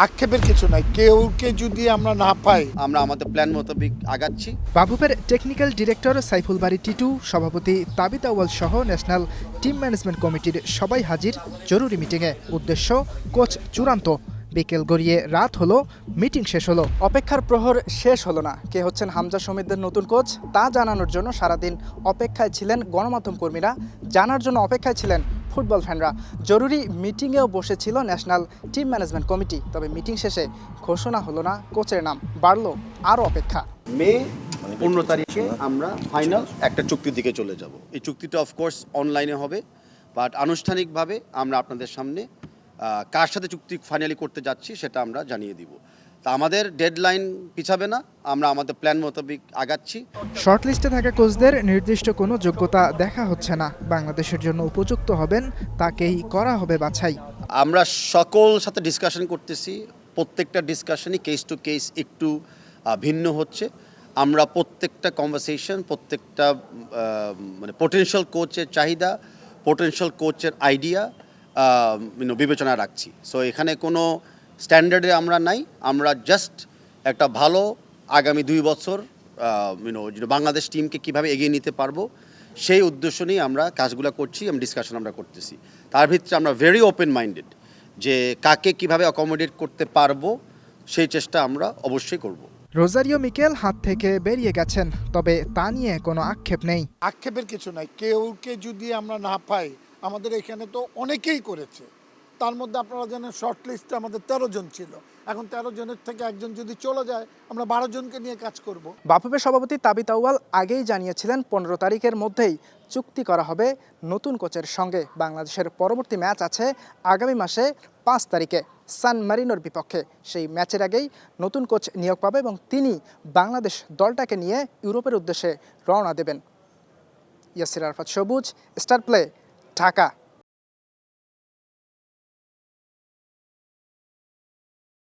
আক্ষেপের কিছু নাই, কেউকে যদি আমরা না পাই আমরা আমাদের প্ল্যান মোতাবেক আগাচ্ছি। বাফুফের টেকনিক্যাল ডিরেক্টর সাইফুল বারী টিটু, সভাপতি তাবিত আউয়াল সহ ন্যাশনাল টিম ম্যানেজমেন্ট কমিটির সবাই হাজির জরুরি মিটিংয়ে। উদ্দেশ্য কোচ চূড়ান্ত। বিকেল গড়িয়ে রাত হলো, মিটিং শেষ হলো। অপেক্ষার প্রহর শেষ হলো না। কে হচ্ছেন হামজা সমিতদের নতুন কোচ তা জানানোর জন্য সারাদিন অপেক্ষায় ছিলেন গণমাধ্যম কর্মীরা, জানার জন্য অপেক্ষায় ছিলেন ফুটবল ফ্যানরা। জরুরি মিটিংয়েও বসেছিল ন্যাশনাল টিম ম্যানেজমেন্ট কমিটি। তবে মিটিং শেষে ঘোষণা হলো না কোচের নাম, বাড়লো আরও অপেক্ষা। মে 15 তারিখে আমরা ফাইনাল একটা চুক্তির দিকে চলে যাব। এই চুক্তিটা অফকোর্স অনলাইনে হবে, বাট আনুষ্ঠানিকভাবে আমরা আপনাদের সামনে কার সাথে চুক্তি ফাইনালি করতে যাচ্ছি সেটা আমরা জানিয়ে দিব। তা আমাদের ডেডলাইন পিছাবে না, আমরা আমাদের প্ল্যান মোতাবেক আগাচ্ছি। শর্টলিস্টে থাকা কোচদের নির্দিষ্ট কোনো যোগ্যতা দেখা হচ্ছে না। বাংলাদেশের জন্য উপযুক্ত হবেন তাকেই করা হবে বাছাই। আমরা সকল সাথে ডিসকাশন করতেছি, প্রত্যেকটা ডিসকাশনই কেস টু কেস একটু ভিন্ন হচ্ছে। আমরা প্রত্যেকটা কনভারসেশন, প্রত্যেকটা মানে পোটেনশিয়াল কোচের চাহিদা, পোটেনশিয়াল কোচের আইডিয়া বিবেচনায় রাখছি। সো এখানে কোনো স্ট্যান্ডার্ডে আমরা নাই, আমরা জাস্ট একটা ভালো আগামী 2 বছর বাংলাদেশ টিমকে কিভাবে এগিয়ে নিতে পারবো সেই উদ্দেশ্য নিয়ে আমরা কাজগুলো করছি এবং ডিসকাশন আমরা করতেছি। তার ভিতরে আমরা ভেরি ওপেন মাইন্ডেড যে কাকে কিভাবে অ্যাকোমোডেট করতে পারবো সেই চেষ্টা আমরা অবশ্যই করব। রোজারিও মিকেল হাত থেকে বেরিয়ে গেছেন, তবে তা নিয়ে কোনো আক্ষেপ নেই। আক্ষেপের কিছু নাই, কেউকে যদি আমরা না পাই, আমাদের এখানে তো অনেকেই করেছে। তার মধ্যে আপনারা জানেন শর্ট লিস্টে আমাদের 13 জন ছিল। এখন 13 জনের থেকে একজন যদি চলে যায়, আমরা 12 জনকে নিয়ে কাজ করব। বাফুফের সভাপতি তাবিত আউয়াল আগেই জানিয়েছিলেন 15 তারিখের মধ্যেই চুক্তি করা হবে নতুন কোচের সঙ্গে। বাংলাদেশের পরবর্তী ম্যাচ আছে আগামী মাসে 5 তারিখে সান মারিনোর বিপক্ষে। সেই ম্যাচের আগেই নতুন কোচ নিয়োগ পাবে এবং তিনি বাংলাদেশ দলটাকে নিয়ে ইউরোপের উদ্দেশ্যে রওনা দেবেন। ইয়াসির আরাফাত সবুজ, স্টার প্লে, ঢাকা।